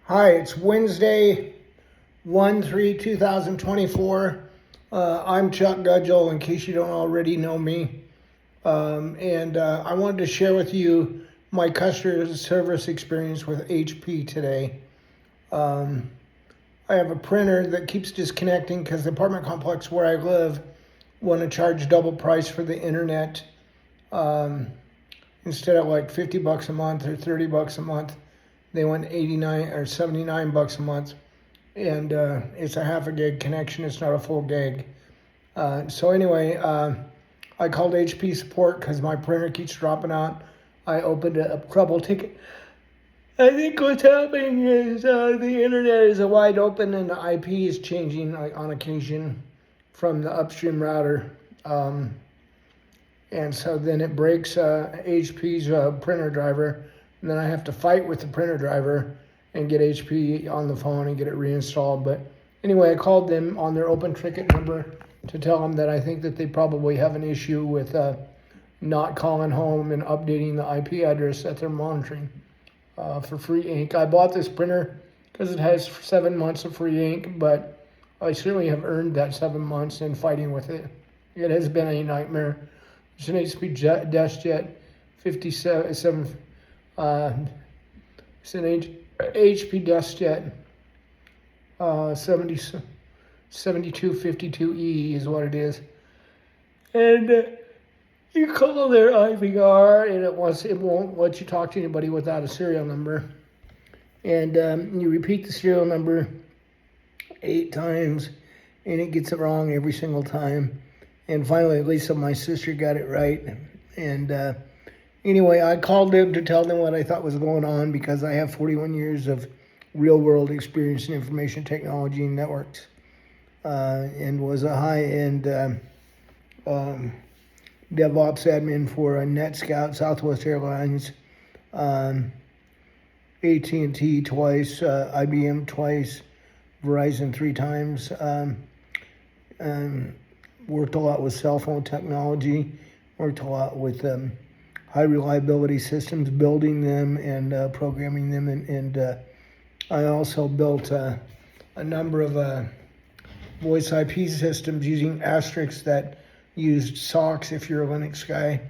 Hi, it's Wednesday, 1/3/2024. I'm Chuck Gudgel, in case you don't already know me. I wanted to share with you my customer service experience with HP today. Um, I have a printer that keeps disconnecting because the apartment complex where I live want to charge double price for the internet. Um, Instead of like $50 a month or $30 a month, they want 89 or 79 bucks a month, and it's a half a gig connection. It's not a full gig. So anyway, I called HP support because my printer keeps dropping out. I opened a trouble ticket. I think what's happening is the internet is wide open and the IP is changing on occasion from the upstream router. And so then it breaks HP's printer driver, and then I have to fight with the printer driver and get HP on the phone and get it reinstalled. But anyway, I called them on their open ticket number to tell them that I think that they probably have an issue with not calling home and updating the IP address that they're monitoring for free ink. I bought this printer because it has 7 months of free ink, but I certainly have earned that 7 months in fighting with it. It has been a nightmare. It's an HP DeskJet 57. It's an HP DeskJet 7252E is what it is. And you call their IVR and it won't let you talk to anybody without a serial number. And you repeat the serial number 8 times and it gets it wrong every single time. And finally, Lisa, my sister, got it right. And anyway, I called them to tell them what I thought was going on because I have 41 years of real-world experience in information technology and networks, and was a high-end DevOps admin for NetScout, Southwest Airlines, AT&T twice, IBM twice, Verizon 3 times. Worked a lot with cell phone technology, worked a lot with high reliability systems, building them and programming them. And I also built a number of voice IP systems using asterisks that used SOCKS, if you're a Linux guy,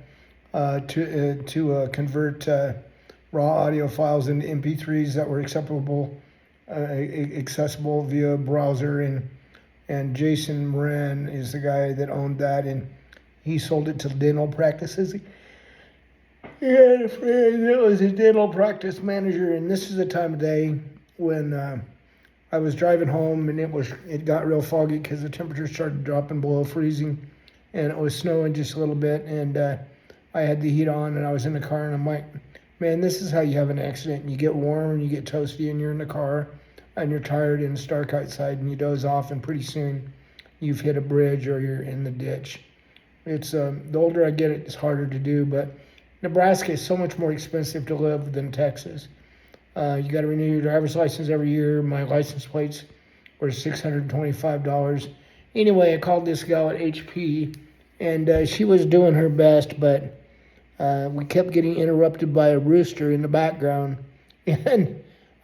to convert raw audio files into MP3s that were accessible via browser. And Jason Moran is the guy that owned that, and he sold it to dental practices. He had a friend that was a dental practice manager, and this is the time of day when I was driving home, and it got real foggy because the temperature started dropping below freezing, and it was snowing just a little bit, and I had the heat on, and I was in the car, and I'm like, man, this is how you have an accident. You get warm, and you get toasty, and you're in the car, and you're tired and it's dark outside and you doze off, and pretty soon you've hit a bridge or you're in the ditch. It's the older I get, it's harder to do, but Nebraska is so much more expensive to live than Texas. You got to renew your driver's license every year. My license plates were $625. Anyway, I called this gal at HP, and she was doing her best, but we kept getting interrupted by a rooster in the background.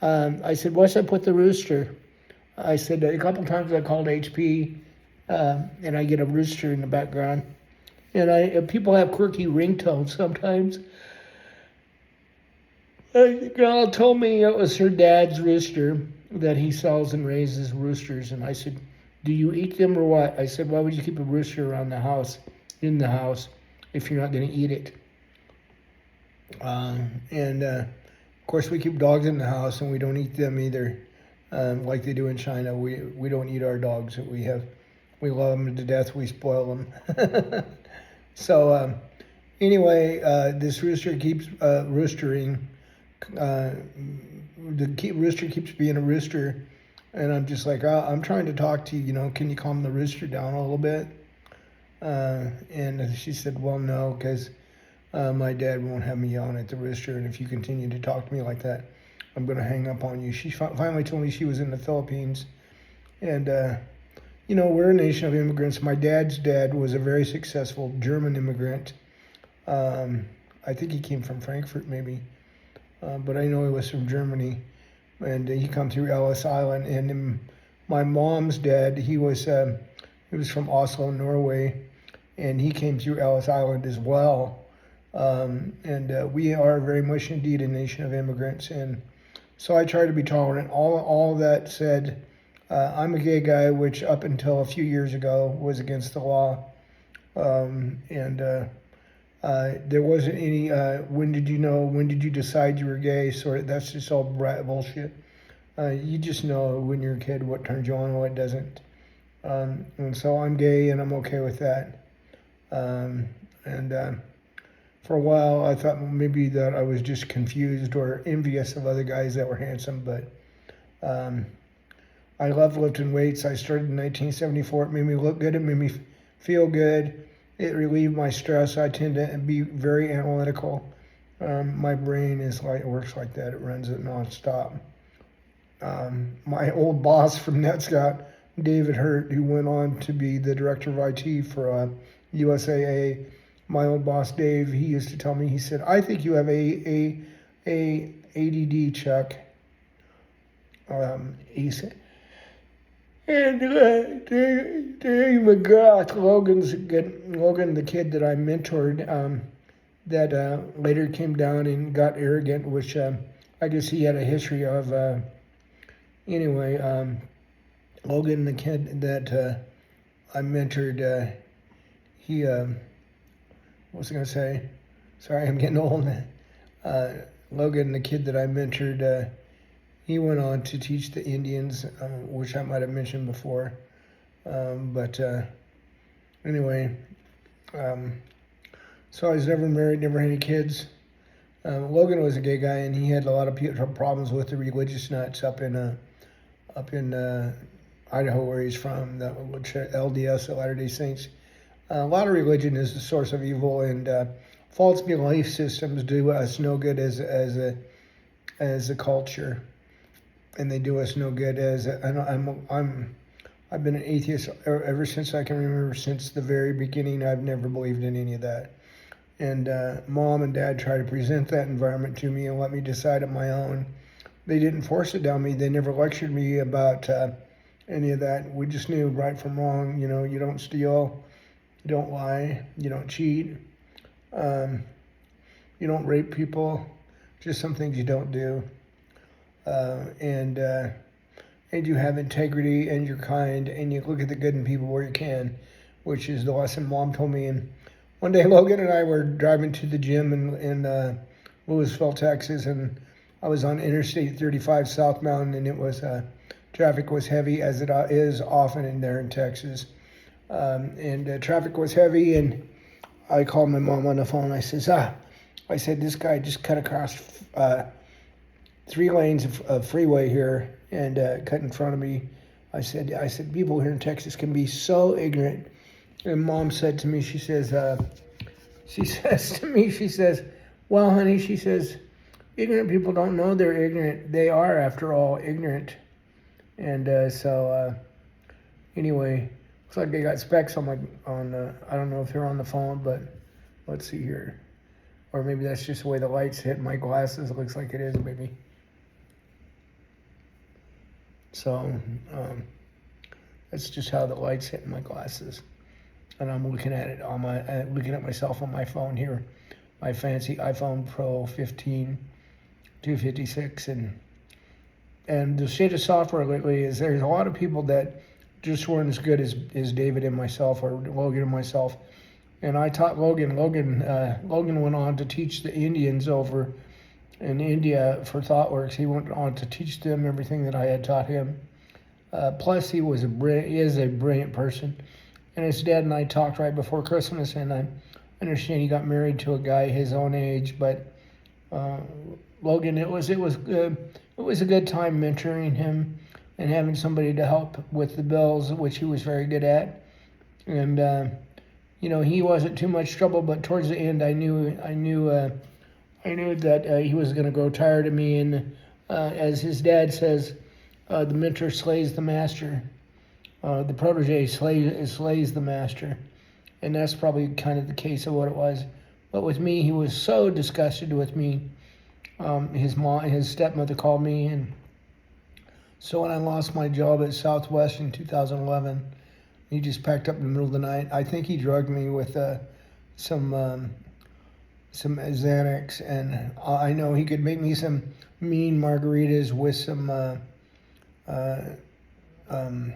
And I said, what's up with the rooster? I said, a couple times I called HP, and I get a rooster in the background. And people have quirky ringtones sometimes. The girl told me it was her dad's rooster that he sells and raises roosters. And I said, do you eat them or what? I said, why would you keep a rooster around the house, in the house, if you're not going to eat it? Of course, we keep dogs in the house, and we don't eat them either, like they do in China. We don't eat our dogs that we have. We love them to death. We spoil them. So anyway, this rooster keeps roostering. Rooster keeps being a rooster, and I'm just like, I'm trying to talk to you. Can you calm the rooster down a little bit? And she said, well, no, because my dad won't have me yelling at the rooster, and if you continue to talk to me like that, I'm going to hang up on you. She finally told me she was in the Philippines, and we're a nation of immigrants. My dad's dad was a very successful German immigrant. I think he came from Frankfurt, maybe, but I know he was from Germany. and he come through Ellis Island. And my mom's dad, he was from Oslo, Norway, and he came through Ellis Island as well. And we are very much indeed a nation of immigrants, and so I try to be tolerant. All that said, I'm a gay guy, which up until a few years ago was against the law. And there wasn't any, when did you know, when did you decide you were gay? That's just all bullshit. You just know when you're a kid what turns you on and what doesn't. And so I'm gay and I'm okay with that. And for a while I thought maybe that I was just confused or envious of other guys that were handsome, but I love lifting weights. I started in 1974. It made me look good. It made me feel good. It relieved my stress. I tend to be very analytical. My brain works like that. It runs it nonstop. My old boss from NetScout, David Hurt, who went on to be the director of IT for USAA. My old boss, Dave, he used to tell me, he said, I think you have a ADD, Chuck. He said, and Dave McGrath, Logan, the kid that I mentored, that later came down and got arrogant, which I guess he had a history of. Anyway, Logan, the kid that I mentored, he, what was I going to say? Sorry, I'm getting old. Logan, the kid that I mentored, he went on to teach the Indians, which I might have mentioned before. But anyway, so I was never married, never had any kids. Logan was a gay guy, and he had a lot of problems with the religious nuts up in Idaho, where he's from, the LDS, the Latter-day Saints. A lot of religion is the source of evil, and false belief systems do us no good as a culture. And they do us no good I've been an atheist ever since I can remember. Since the very beginning, I've never believed in any of that. And Mom and Dad tried to present that environment to me and let me decide on my own. They didn't force it down me. They never lectured me about any of that. We just knew right from wrong. You know, you don't steal, you don't lie, you don't cheat, you don't rape people. Just some things you don't do. And you have integrity, and you're kind, and you look at the good in people where you can, which is the lesson Mom told me. And one day Logan and I were driving to the gym in Louisville, Texas, and I was on Interstate 35 southbound, and it was traffic was heavy, as it is often in there in Texas. And traffic was heavy, and I called my mom on the phone. I said, this guy just cut across 3 lanes of freeway here and cut in front of me. I said, people here in Texas can be so ignorant. And Mom said to me, she says, well, honey, she says, ignorant people don't know they're ignorant. They are, after all, ignorant. And anyway, looks like they got specs on I don't know if they're on the phone, but let's see here. Or maybe that's just the way the lights hit my glasses. It looks like it is, maybe. So that's just how the lights hit my glasses. And I'm looking at it looking at myself on my phone here, my fancy iPhone Pro 15 256. And the state of software lately is there's a lot of people that just weren't as good as David and myself, or Logan and myself. And I taught Logan. Logan went on to teach the Indians over in India for ThoughtWorks. He went on to teach them everything that I had taught him. Plus, he is a brilliant person. And his dad and I talked right before Christmas, and I understand he got married to a guy his own age. But Logan, it was a good time mentoring him and having somebody to help with the bills, which he was very good at. And he wasn't too much trouble, but towards the end, I knew that he was going to grow tired of me. And as his dad says, the mentor slays the master. The protege slays the master. And that's probably kind of the case of what it was. But with me, he was so disgusted with me. His stepmother called me, and So when I lost my job at Southwest in 2011, he just packed up in the middle of the night. I think he drugged me with some some Xanax, and I know he could make me some mean margaritas with some uh, um,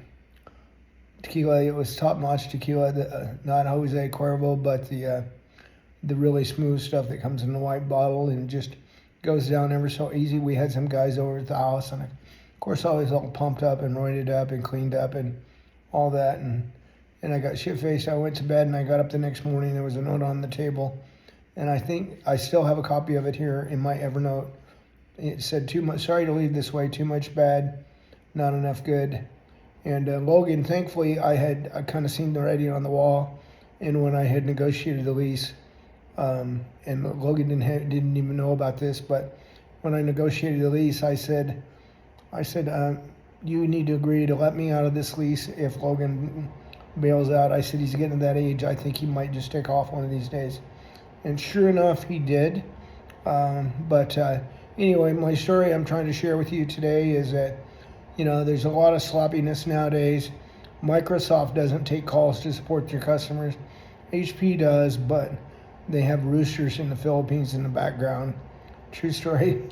tequila. It was top-notch tequila, not Jose Cuervo, but the really smooth stuff that comes in the white bottle and just goes down ever so easy. We had some guys over at the house, and of course I was all pumped up and roided up and cleaned up and all that, and I got shit-faced. I went to bed, and I got up the next morning. There was a note on the table, and I think I still have a copy of it here in my Evernote. It said, "Too much. Sorry to leave this way. Too much bad, not enough good." And Logan, thankfully, I kind of seen the writing on the wall, and when I had negotiated the lease, and Logan didn't even know about this, but when I negotiated the lease, I said, you need to agree to let me out of this lease if Logan bails out. I said, he's getting to that age. I think he might just take off one of these days. And sure enough, he did. But anyway, my story I'm trying to share with you today is that, there's a lot of sloppiness nowadays. Microsoft doesn't take calls to support their customers. HP does, but they have roosters in the Philippines in the background. True story.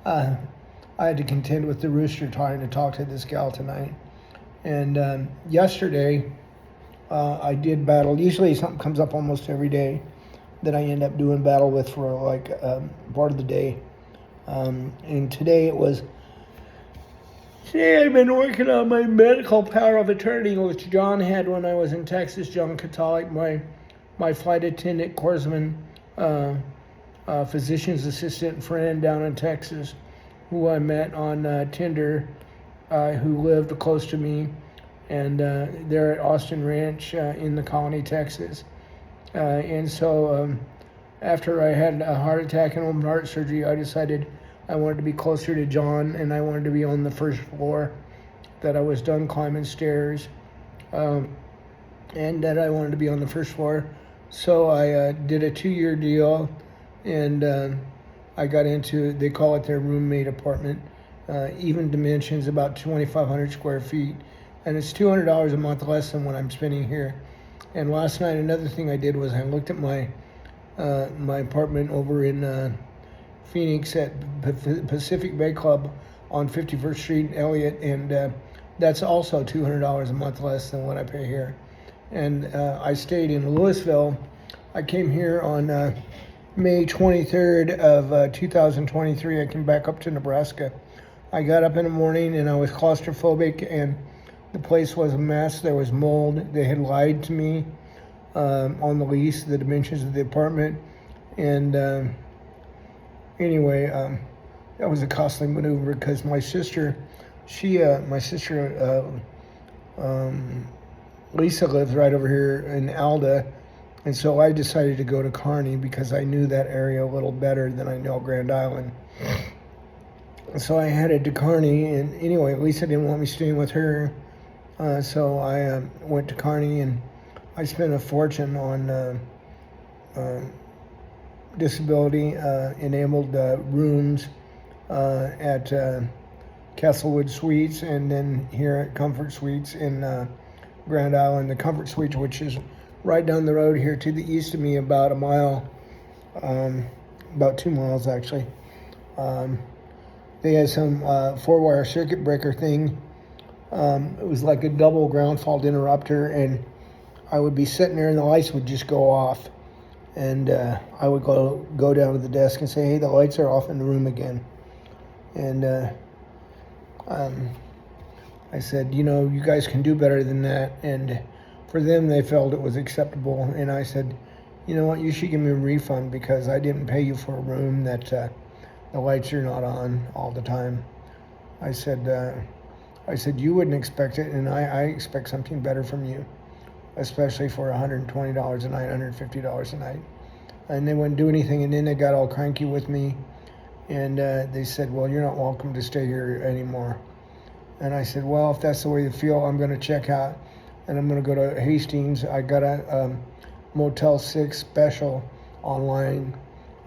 I had to contend with the rooster trying to talk to this gal tonight. And yesterday, I did battle. Usually something comes up almost every day that I end up doing battle with for part of the day. And today I've been working on my medical power of attorney, which John had when I was in Texas. John Catholic, my flight attendant, corpsman, physician's assistant friend down in Texas, who I met on Tinder, who lived close to me, and they're at Austin Ranch in the Colony, Texas. And so after I had a heart attack and open heart surgery, I decided I wanted to be closer to John, and I wanted to be on the first floor, that I was done climbing stairs, and that I wanted to be on the first floor. So I did a 2-year deal, and I got into, they call it their roommate apartment, even dimensions, about 2,500 square feet, and it's $200 a month less than what I'm spending here. And last night, another thing I did was I looked at my apartment over in Phoenix at Pacific Bay Club on 51st Street, Elliott, and that's also $200 a month less than what I pay here. And I stayed in Louisville. I came here on May 23rd of 2023. I came back up to Nebraska. I got up in the morning and I was claustrophobic, and the place was a mess. There was mold. They had lied to me on the lease, the dimensions of the apartment, and anyway, that was a costly maneuver because my sister, Lisa lives right over here in Alda, and so I decided to go to Kearney because I knew that area a little better than I know Grand Island. So I headed to Kearney, and anyway, Lisa didn't want me staying with her, so I went to Kearney, and I spent a fortune on disability enabled rooms at Castlewood Suites, and then here at Comfort Suites in Grand Island. The Comfort Suites, which is right down the road here to the east of me, about a mile, about 2 miles actually. They had some 4-wire circuit breaker thing. It was like a double ground fault interrupter, and I would be sitting there and the lights would just go off. And I would go down to the desk and say, hey, the lights are off in the room again. And I said, you guys can do better than that. And for them, they felt it was acceptable. And I said, you know what, you should give me a refund because I didn't pay you for a room that the lights are not on all the time. I said, you wouldn't expect it, and I expect something better from you, especially for $120 a night, $150 a night. And they wouldn't do anything, and then they got all cranky with me, and they said, well, you're not welcome to stay here anymore. And I said, well, if that's the way you feel, I'm going to check out, and I'm going to go to Hastings. I got a Motel 6 special online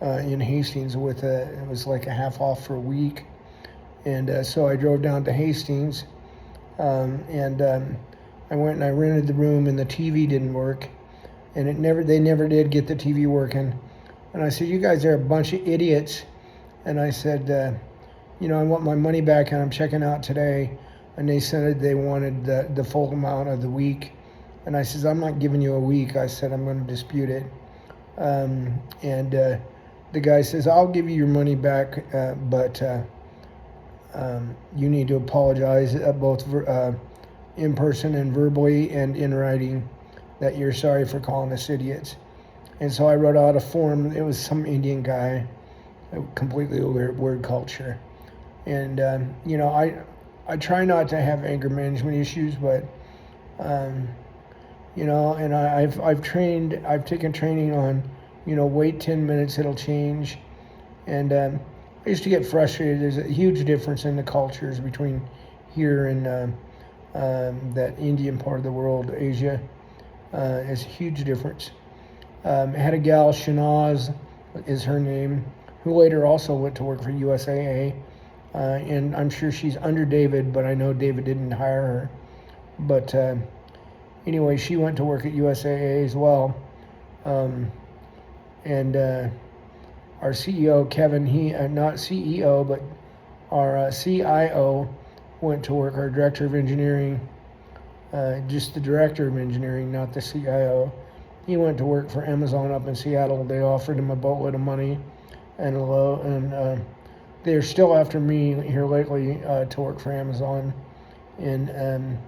in Hastings with it was like a half off for a week. And so I drove down to Hastings, and I went and I rented the room, and the TV didn't work, and they never did get the TV working. And I said, "You guys are a bunch of idiots." And I said, "I want my money back, and I'm checking out today." And they said they wanted the full amount of the week. And I said, "I'm not giving you a week." I said, "I'm going to dispute it." And the guy says, "I'll give you your money back, but you need to apologize both in person and verbally and in writing that you're sorry for calling us idiots." And so I wrote out a form. It was some Indian guy, a completely weird culture. And, I try not to have anger management issues, but, and I've taken training on, wait 10 minutes, it'll change. And I used to get frustrated. There's a huge difference in the cultures between here and that Indian part of the world, Asia. There's a huge difference. I had a gal, Shanaz is her name, who later also went to work for USAA. And I'm sure she's under David, but I know David didn't hire her. But anyway, she went to work at USAA as well. And our CEO, Kevin, not CEO, but our CIO went to work, our director of engineering, just the director of engineering, not the CIO. He went to work for Amazon up in Seattle. They offered him a boatload of money and they're still after me here lately to work for Amazon. And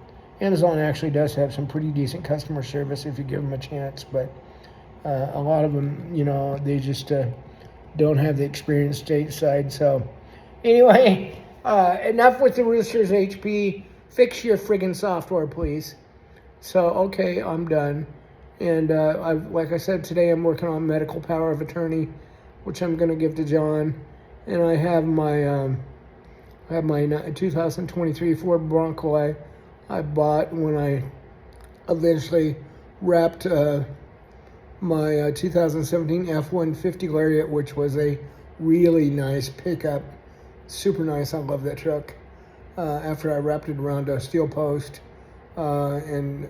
Amazon actually does have some pretty decent customer service if you give them a chance, but a lot of them, they just don't have the experience stateside. So anyway, enough with the Roosters, HP. Fix your friggin' software, please. So, okay, I'm done. And like I said, today I'm working on medical power of attorney, which I'm going to give to John. And I have my 2023 Ford Bronco I bought when I eventually wrapped my 2017 F-150 Lariat, which was a really nice pickup. Super nice. I love that truck. After I wrapped it around a steel post, and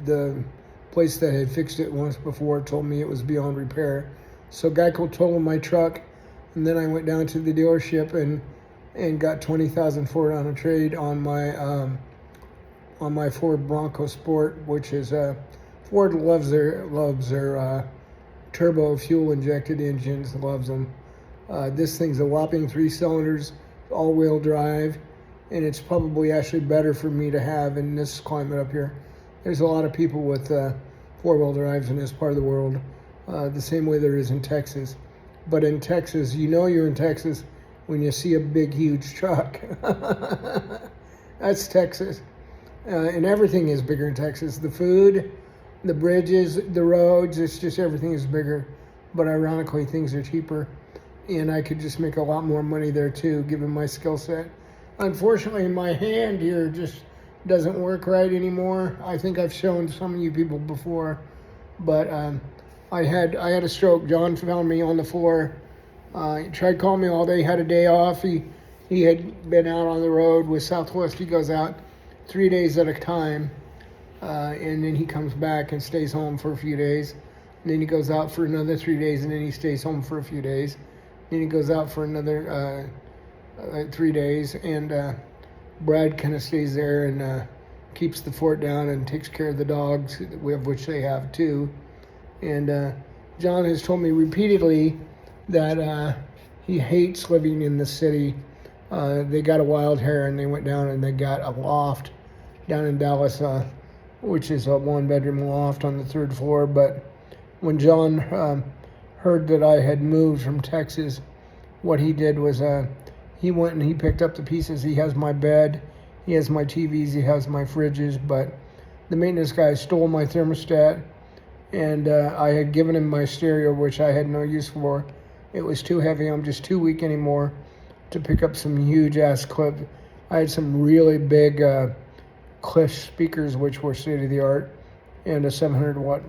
the place that had fixed it once before told me it was beyond repair. So Geico totaled my truck, and then I went down to the dealership and got $20,000 for it on a trade on my Ford Bronco Sport, which is Ford loves their turbo fuel injected engines, loves them. This thing's a whopping 3 cylinders, all-wheel drive, and it's probably actually better for me to have in this climate up here. There's a lot of people with 4-wheel drives in this part of the world, the same way there is in Texas. But in Texas, you're in Texas when you see a big, huge truck. That's Texas. And everything is bigger in Texas. The food, the bridges, the roads, it's just everything is bigger. But ironically, things are cheaper. And I could just make a lot more money there too, given my skill set. Unfortunately, my hand here just doesn't work right anymore. I think I've shown some of you people before, but I had a stroke. John found me on the floor. He tried calling me all day, had a day off. He had been out on the road with Southwest. He goes out 3 days at a time, and then he comes back and stays home for a few days. And then he goes out for another 3 days, and then he stays home for a few days. Then he goes out for another 3 days, and Brad kind of stays there and keeps the fort down and takes care of the dogs, of which they have too. And John has told me repeatedly that he hates living in the city. They got a wild hair, and they went down and they got a loft down in Dallas, which is a 1-bedroom loft on the 3rd floor. But when John heard that I had moved from Texas, what he did was he went and he picked up the pieces. He has my bed, he has my TVs, he has my fridges, but the maintenance guy stole my thermostat, and I had given him my stereo, which I had no use for. It was too heavy. I'm just too weak anymore to pick up some huge ass clip. I had some really big Cliff speakers, which were state of the art, and a 700 watt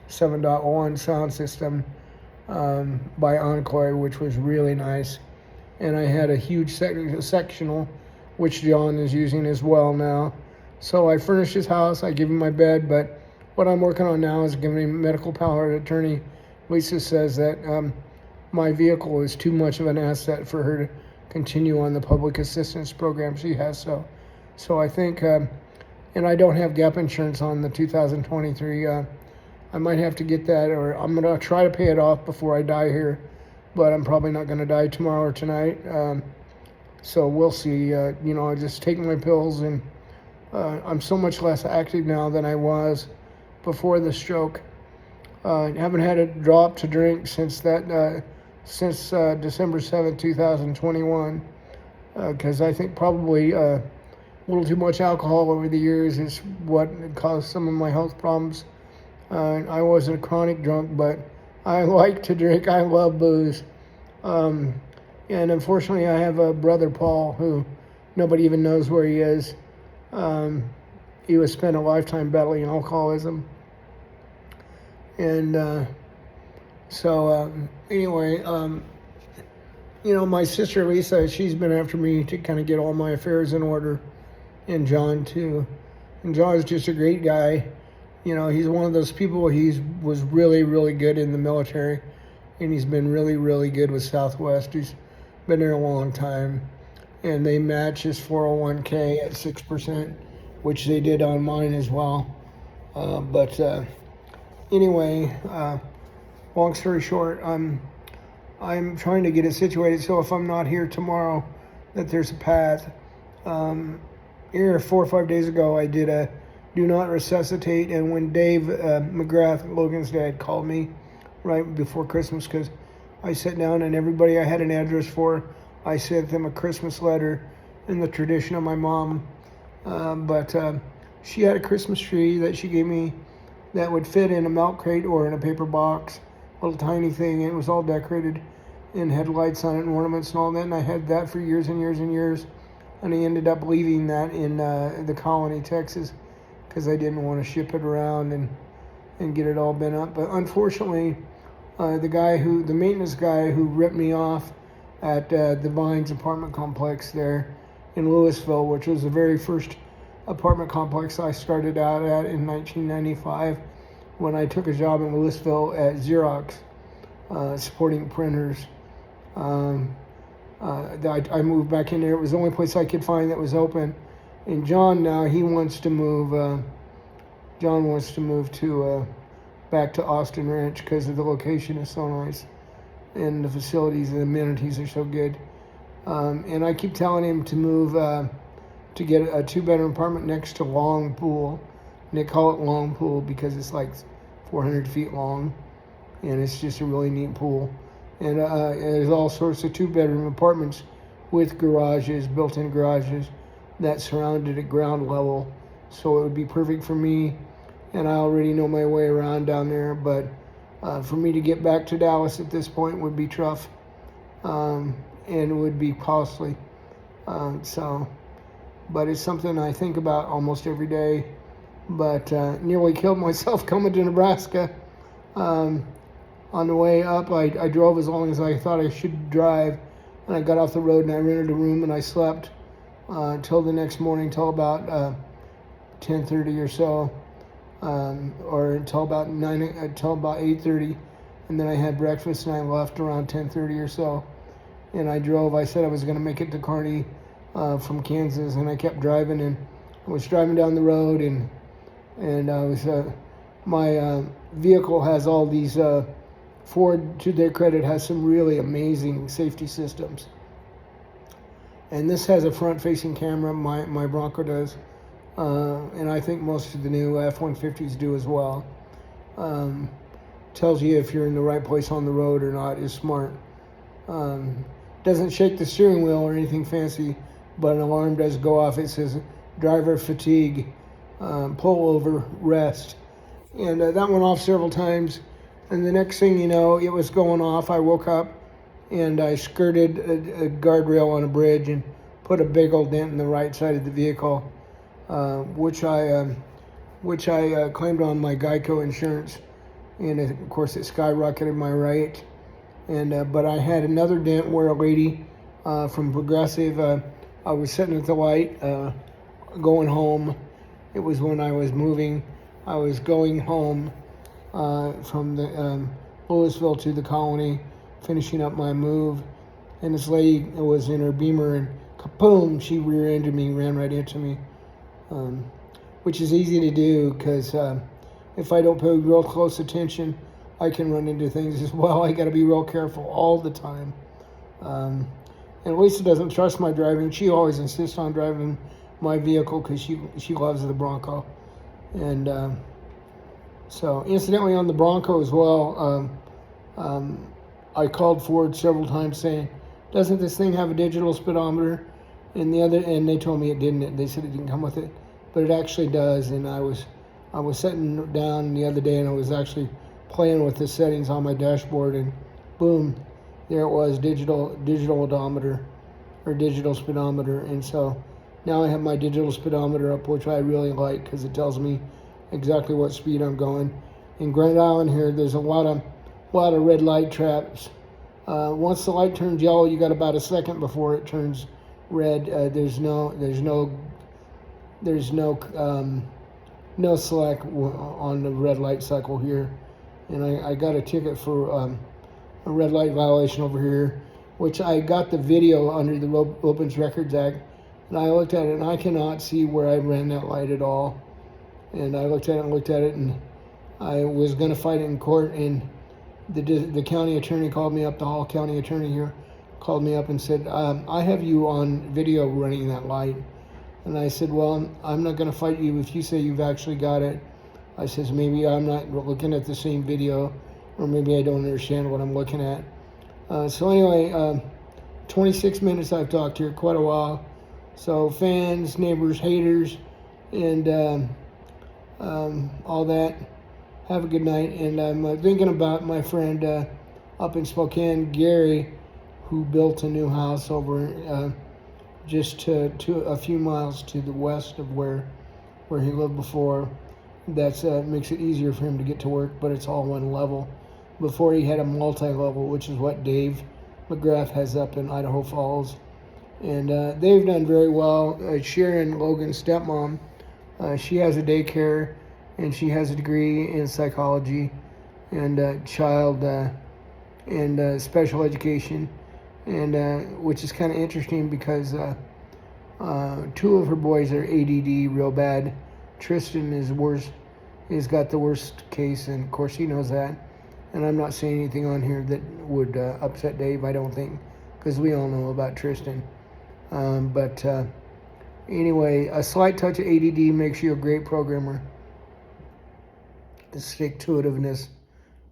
7.1 sound system by Encore, which was really nice. and I had a huge sectional, which John is using as well now. So I furnished his house, I gave him my bed, but what I'm working on now is giving him medical power of attorney. Lisa says that my vehicle is too much of an asset for her to continue on the public assistance program she has. So I think, and I don't have gap insurance on the 2023. I might have to get that, or I'm going to try to pay it off before I die here, but I'm probably not going to die tomorrow or tonight. So we'll see. I just take my pills, and I'm so much less active now than I was before the stroke. I haven't had a drop to drink since December 7th, 2021, because I think probably a little too much alcohol over the years is what caused some of my health problems. I wasn't a chronic drunk, but I like to drink. I love booze. And unfortunately, I have a brother, Paul, who nobody even knows where he is. He was spent a lifetime battling alcoholism. And anyway, my sister Lisa, she's been after me to kind of get all my affairs in order, and John too. And John's just a great guy. He's one of those people, was really, really good in the military, and he's been really, really good with Southwest. He's been there a long time, and they match his 401k at 6%, which they did on mine as well. Anyway, long story short, I'm trying to get it situated so if I'm not here tomorrow, that there's a path. Here 4 or 5 days ago, I did a do not resuscitate, and when Dave McGrath, Logan's dad, called me right before Christmas, because I sat down and everybody I had an address for, I sent them a Christmas letter in the tradition of my mom. But she had a Christmas tree that she gave me that would fit in a milk crate or in a paper box, a little tiny thing. It was all decorated and had lights on it and ornaments and all that. And I had that for years and years and years. And I ended up leaving that in the Colony, Texas, because I didn't want to ship it around and get it all bent up. But unfortunately, the maintenance guy who ripped me off at the Vines apartment complex there in Louisville, which was the very first apartment complex I started out at in 1995 when I took a job in Louisville at Xerox, supporting printers. I moved back in there. It was the only place I could find that was open. And John now, he wants to move. John wants to move to back to Austin Ranch because the location is so nice, and the facilities and amenities are so good. And I keep telling him to move to get a 2-bedroom apartment next to Long Pool. And they call it Long Pool because it's like 400 feet long, and it's just a really neat pool. And there's all sorts of 2-bedroom apartments with garages, built-in garages, that surrounded at ground level, so it would be perfect for me, and I already know my way around down there. But for me to get back to Dallas at this point would be tough, and it would be costly. But it's something I think about almost every day. But nearly killed myself coming to Nebraska. On the way up, I drove as long as I thought I should drive, and I got off the road and I rented a room and I slept till the next morning, till about 10:30 or so, or until about 8:30, and then I had breakfast and I left around 10:30 or so, and I drove. I said I was going to make it to Kearney from Kansas, and I kept driving, and I was driving down the road, and I was my vehicle has all these Ford, to their credit, has some really amazing safety systems. And this has a front-facing camera, my Bronco does, and I think most of the new F-150s do as well. Tells you if you're in the right place on the road or not, is smart. Doesn't shake the steering wheel or anything fancy, but an alarm does go off. It says driver fatigue, pull over, rest. And that went off several times, and the next thing you know, it was going off. I woke up and I skirted a guardrail on a bridge and put a big old dent in the right side of the vehicle, which I claimed on my Geico insurance, and of course it skyrocketed my rate. And but I had another dent where a lady from Progressive. I was sitting at the light, going home. It was when I was moving. I was going home from the Louisville to the Colony, finishing up my move, and this lady was in her Beamer, and kaboom! She rear-ended me, ran right into me, which is easy to do because if I don't pay real close attention, I can run into things as well. I got to be real careful all the time. And Lisa doesn't trust my driving. She always insists on driving my vehicle because she loves the Bronco. And so, incidentally, on the Bronco as well, I called Ford several times saying, "Doesn't this thing have a digital speedometer?" And they told me it didn't. They said it didn't come with it, but it actually does. And I was sitting down the other day, and I was actually playing with the settings on my dashboard, and boom, there it was, digital odometer or digital speedometer. And so now I have my digital speedometer up, which I really like because it tells me exactly what speed I'm going. In Grand Island here, there's a lot of red light traps. Once the light turns yellow, you got about a second before it turns red. There's no slack on the red light cycle here. And I got a ticket for a red light violation over here, which I got the video under the Opens Records Act, and I looked at it, and I cannot see where I ran that light at all. And I looked at it, and I was going to fight it in court, and the county attorney called me up, the Hall County attorney here, called me up and said, I have you on video running that light. And I said, well, I'm not going to fight you if you say you've actually got it. I says, maybe I'm not looking at the same video, or maybe I don't understand what I'm looking at. So anyway, 26 minutes I've talked here, quite a while. So fans, neighbors, haters, and all that, have a good night. And I'm thinking about my friend up in Spokane, Gary, who built a new house over just to a few miles to the west of where he lived before. That's makes it easier for him to get to work, but it's all one level. Before he had a multi-level, which is what Dave McGrath has up in Idaho Falls. And they've done very well. Sharon, Logan's stepmom, she has a daycare, and she has a degree in psychology and child and special education, and which is kind of interesting because two of her boys are ADD real bad. Tristan is worse. He's got the worst case, and of course he knows that. And I'm not saying anything on here that would upset Dave, I don't think, because we all know about Tristan. But anyway, a slight touch of ADD makes you a great programmer. The stick-to-itiveness,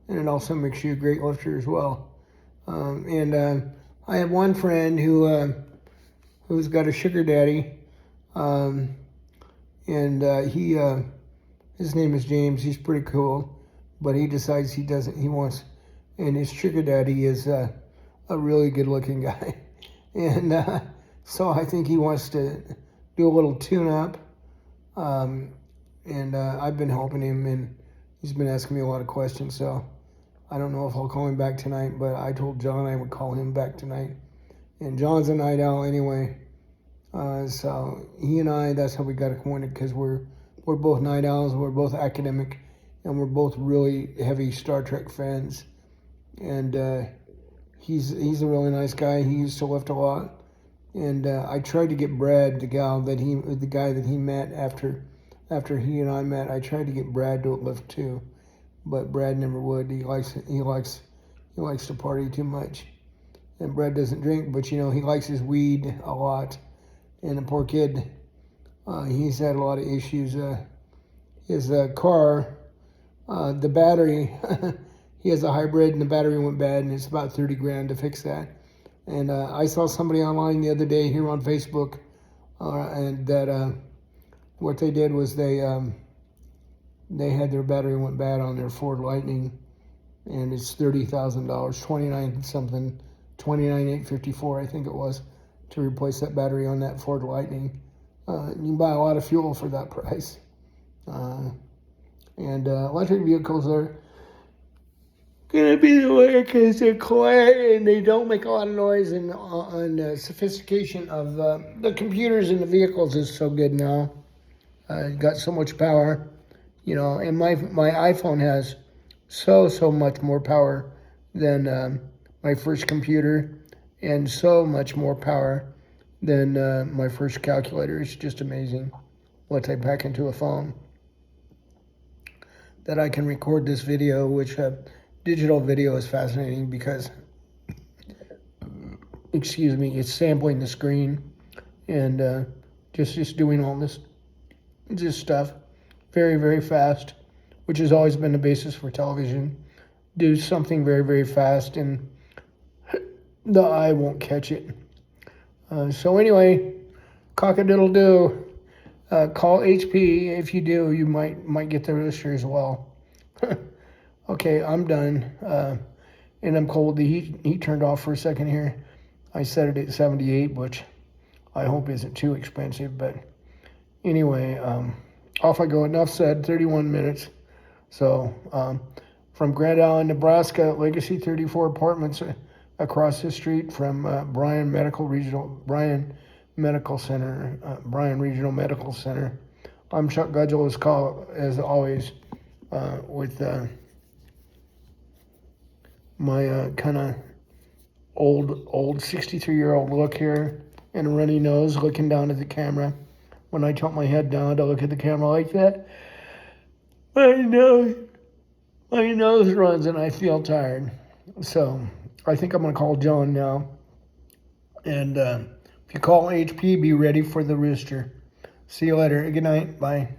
and it also makes you a great lifter as well. And I have one friend who's got a sugar daddy, and his name is James. He's pretty cool, but he decides he wants, and his sugar daddy is a really good-looking guy, and so I think he wants to do a little tune-up, and I've been helping him, and he's been asking me a lot of questions, so I don't know if I'll call him back tonight, but I told John I would call him back tonight. And John's a night owl anyway, so he and I, that's how we got acquainted, because we're both night owls, we're both academic, and we're both really heavy Star Trek fans. And he's a really nice guy. He used to lift a lot, and I tried to get Brad, the guy that he met after he and I met. I tried to get Brad to lift too, but Brad never would. He likes to party too much, and Brad doesn't drink, but he likes his weed a lot. And the poor kid, he's had a lot of issues. His car, the battery, he has a hybrid, and the battery went bad, and it's about $30,000 to fix that. And I saw somebody online the other day here on Facebook, and that what they did was they had their battery went bad on their Ford Lightning, and it's $30,000, $29,854 I think it was, to replace that battery on that Ford Lightning. You can buy a lot of fuel for that price. And electric vehicles gonna be the way because they're quiet and they don't make a lot of noise. And the sophistication of the computers in the vehicles is so good now. Got so much power, and my iPhone has so much more power than my first computer, and so much more power than my first calculator. It's just amazing what they pack into a phone. That I can record this video, which digital video is fascinating because, excuse me, it's sampling the screen and just doing all this stuff very fast, which has always been the basis for television. Do something very fast and the eye won't catch it. So anyway, cock-a-doodle-doo. Call HP. If you do, you might get the rooster as well. Okay, I'm done. And I'm cold. The heat turned off for a second here. I set it at 78, which I hope isn't too expensive. But anyway, off I go. Enough said. 31 minutes. So from Grand Island, Nebraska, Legacy 34 Apartments across the street from Bryan Regional Medical Center. I'm Chuck Gudgel, as always, with my kind of old 63-year-old look here and a runny nose, looking down at the camera. When I tilt my head down to look at the camera like that, my nose runs and I feel tired. So I think I'm going to call John now. And if you call HP, be ready for the rooster. See you later. Good night. Bye.